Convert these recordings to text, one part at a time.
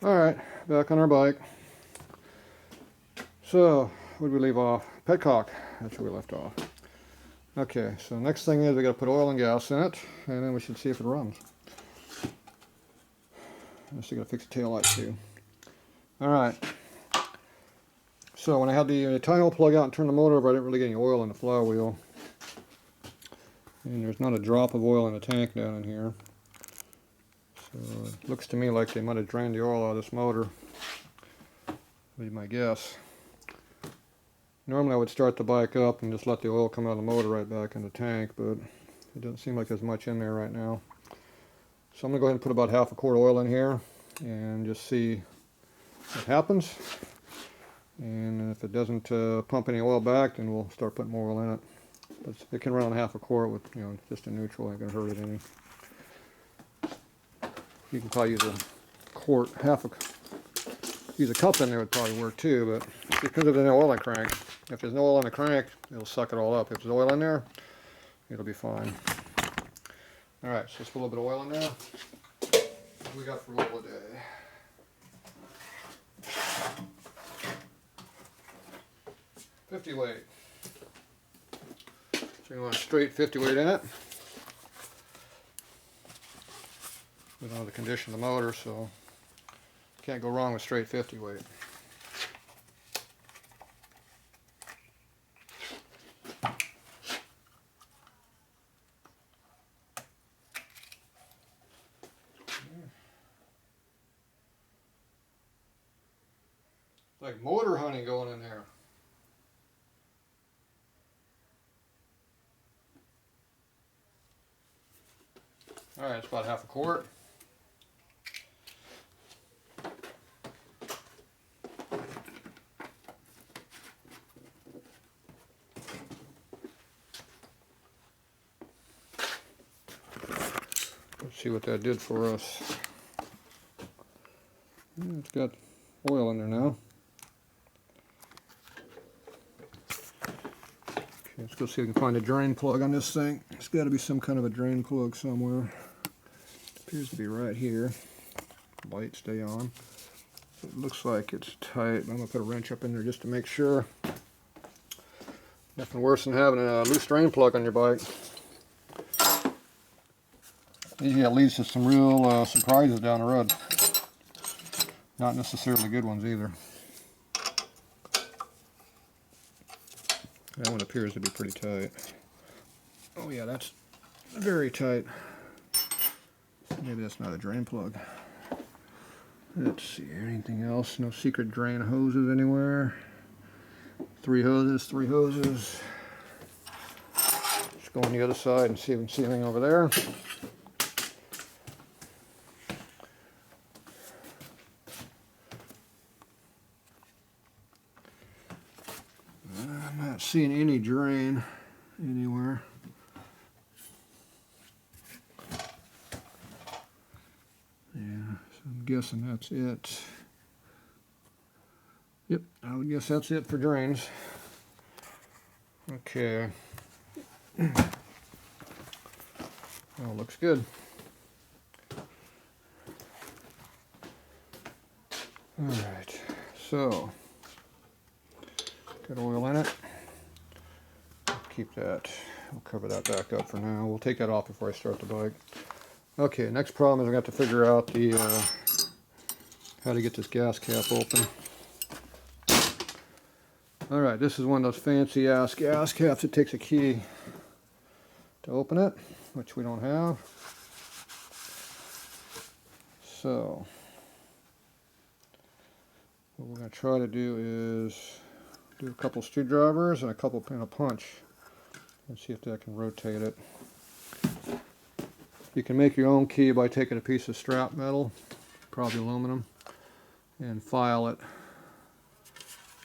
Alright, back on our bike. So, where did we leave off? Petcock. That's where we left off. Okay, so next thing is we gotta put oil and gas in it, and then we should see if it runs. I still gotta fix the tail light too. Alright. So when I had the tie hole plug out and turn the motor over, I didn't really get any oil in the flywheel. And there's not a drop of oil in the tank down in here. So it looks to me like they might have drained the oil out of this motor. Would be my guess. Normally I would start the bike up and just let the oil come out of the motor right back in the tank, but it doesn't seem like there's much in there right now. So I'm going to go ahead and put about half a quart of oil in here and just see what happens. And if it doesn't pump any oil back, then we'll start putting more oil in it. But it can run on half a quart with, just a neutral. Ain't going to hurt it any. You can probably use a quart, use a cup in there would probably work too, but because of the oil in the crank, if there's no oil in the crank, it'll suck it all up. If there's oil in there, it'll be fine. Alright, so let's put a little bit of oil in there. What we got for oil today? $50 weight. So you want a straight 50 weight in it. We don't know the condition of the motor, so can't go wrong with straight 50 weight. Like motor honey going in there. Alright, it's about half a quart. Let's see what that did for us. It's got oil in there now. Okay, let's go see if we can find a drain plug on this thing. There's got to be some kind of a drain plug somewhere. It appears to be right here. Light stay on. It looks like it's tight. I'm going to put a wrench up in there just to make sure. Nothing worse than having a loose drain plug on your bike. Usually that leads to some real surprises down the road. Not necessarily good ones either. That one appears to be pretty tight. Oh yeah, that's very tight. Maybe that's not a drain plug. Let's see, anything else? No secret drain hoses anywhere. Three hoses. Let's go on the other side and see if we can see anything over there. I'm not seeing any drain anywhere. Yeah, so I'm guessing that's it. Yep, I would guess that's it for drains. Okay. Well, looks good. Alright, so got oil in it. Keep that. We'll cover that back up for now. We'll take that off before I start the bike. Okay, next problem is I have to figure out the how to get this gas cap open. Alright, this is one of those fancy ass gas caps. It takes a key to open it, which we don't have. So what we're going to try to do is do a couple screwdrivers and a couple pin a punch and see if that can rotate it. You can make your own key by taking a piece of strap metal, probably aluminum, and file it.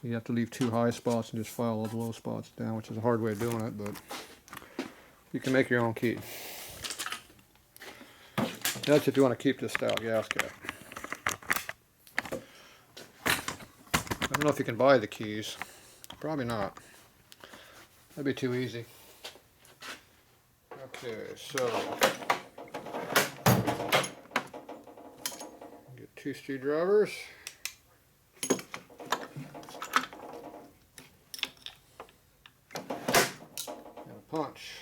You have to leave two high spots and just file those low spots down, which is a hard way of doing it, but you can make your own key. That's if you want to keep this style gas cap. I don't know if you can buy the keys. Probably not. That'd be too easy. Okay, so get 2 screwdrivers. And a punch.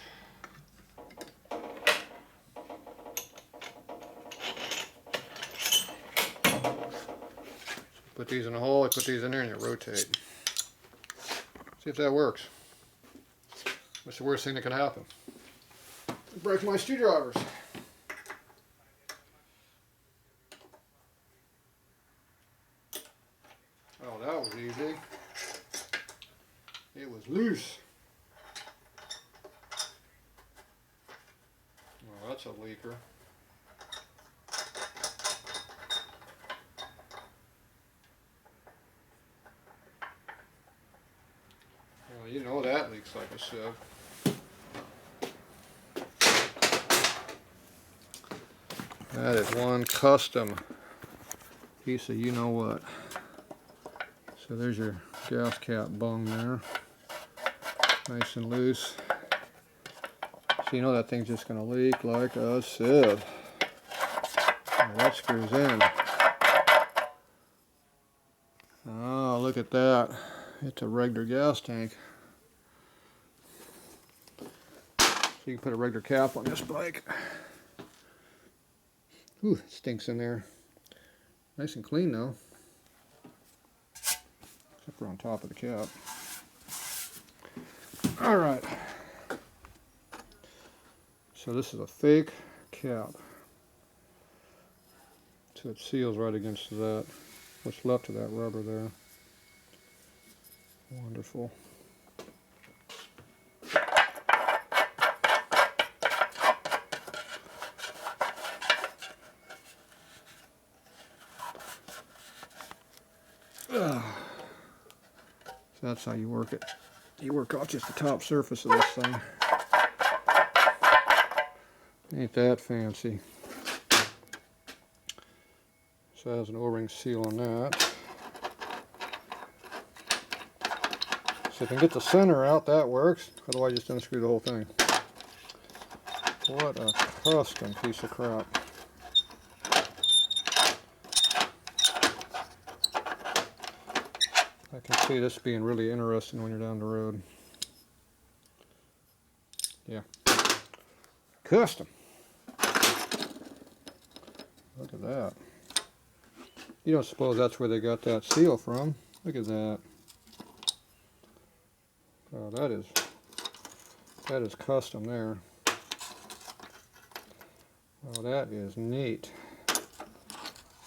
Put these in a hole, I put these in there and you rotate. See if that works. What's the worst thing that can happen? Break my screwdrivers. Oh, that was easy. It was loose. Well, that's a leaker. Well, you know that leaks like a sieve. That is one custom piece of you-know-what. So there's your gas cap bung there. Nice and loose. So you know that thing's just going to leak like a sieve. Now that screws in. Oh, look at that. It's a regular gas tank. So you can put a regular cap on this bike. Ooh, it stinks in there. Nice and clean though. Except for on top of the cap. Alright. So this is a fake cap. So it seals right against that. What's left of that rubber there. Wonderful. So that's how you work it. You work off just the top surface of this thing. Ain't that fancy. So it has an O-ring seal on that. So if you can get the center out, that works. Otherwise, just unscrew the whole thing. What a custom piece of crap. I can see this being really interesting when you're down the road. Yeah. Custom. Look at that. You don't suppose that's where they got that seal from. Look at that. Oh, that is custom there. Oh, that is neat.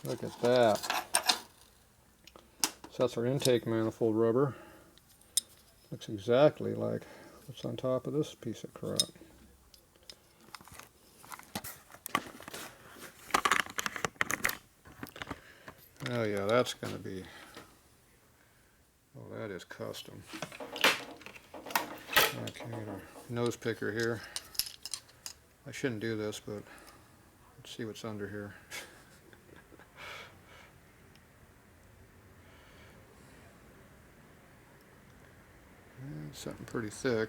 Look at that. So that's our intake manifold rubber. Looks exactly like what's on top of this piece of crap. Oh yeah, that's going to be, oh that is custom. Okay, our nose picker here. I shouldn't do this, but let's see what's under here. Something pretty thick.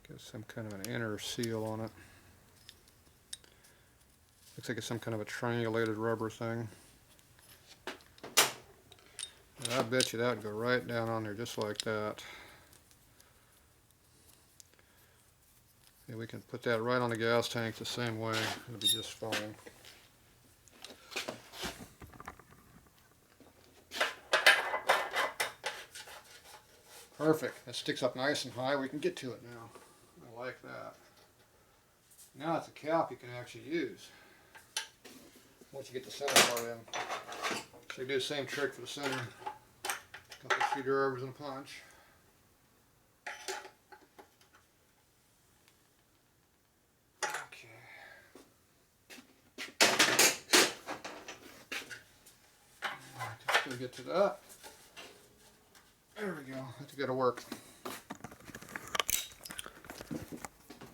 Got some kind of an inner seal on it. Looks like it's some kind of a triangulated rubber thing. And I bet you that would go right down on there just like that. And we can put that right on the gas tank the same way. It'll be just fine. Perfect. That sticks up nice and high. We can get to it now. I like that. Now it's a cap you can actually use once you get the center part in. So you do the same trick for the center. Couple of screwdrivers and a punch. Just gonna get to that. There we go. That's got to work.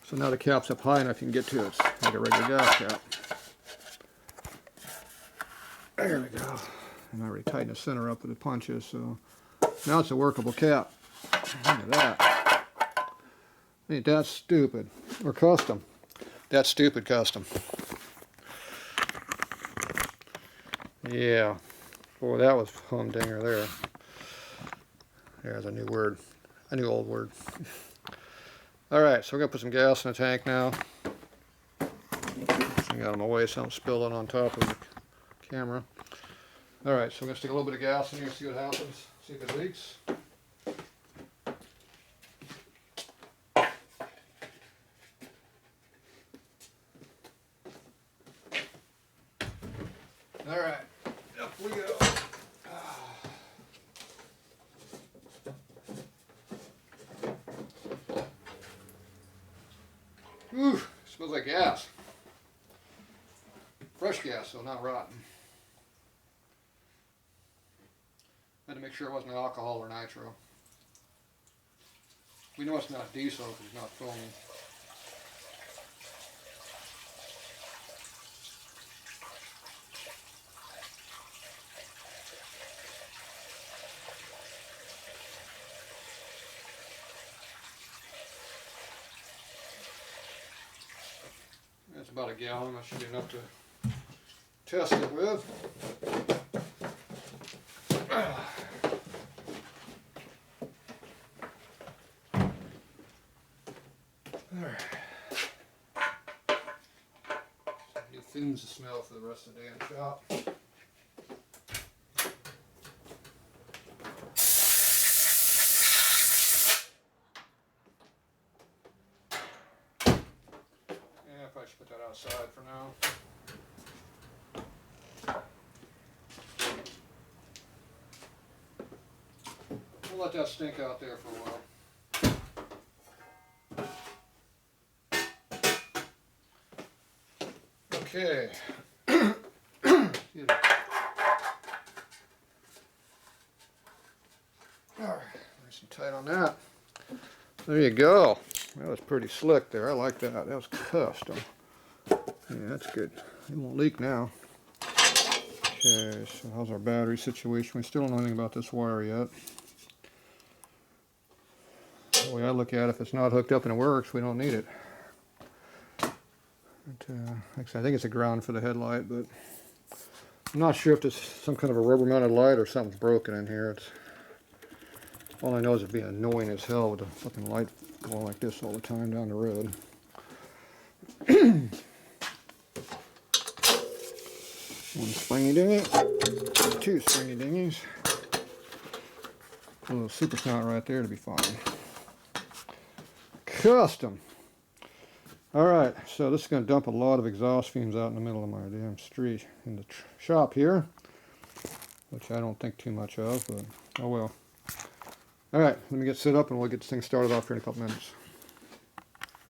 So now the cap's up high enough you can get to it. It's like a regular gas cap. There we go. And I already tightened the center up with the punches, so Now it's a workable cap. Look at that. Ain't that stupid. Or custom. That's stupid custom. Yeah. Boy, that was humdinger there. There's a new word. A new old word. Alright, so we're going to put some gas in the tank now. Something out of my way, something spilling on top of the camera. Alright, so we're going to stick a little bit of gas in here, see what happens. See if it leaks. Alright, up we go. Ooh, smells like gas. Fresh gas, so not rotten. Had to make sure it wasn't alcohol or nitro. We know it's not diesel because it's not foaming. That's about a gallon. That should be enough to test it with. Alright. It thins the smell for the rest of the day in the shop. Yeah, I probably should put that outside for now. We'll let that stink out there for a while. Okay. Excuse me. Alright, nice and tight on that. There you go. That was pretty slick there. I like that. That was custom. Yeah, that's good. It won't leak now. Okay, so how's our battery situation? We still don't know anything about this wire yet. The way I look at it, if it's not hooked up and it works, we don't need it. But, like I said, I think it's a ground for the headlight, but I'm not sure if it's some kind of a rubber mounted light or something's broken in here. It's all I know is it'd be annoying as hell with a fucking light going like this all the time down the road. One springy dinghy, two springy dinghies. A little super snot right there to be fine. Custom. Alright, so this is going to dump a lot of exhaust fumes out in the middle of my damn street in the shop here, which I don't think too much of, but oh well. Alright, let me get set up and we'll get this thing started off here in a couple minutes.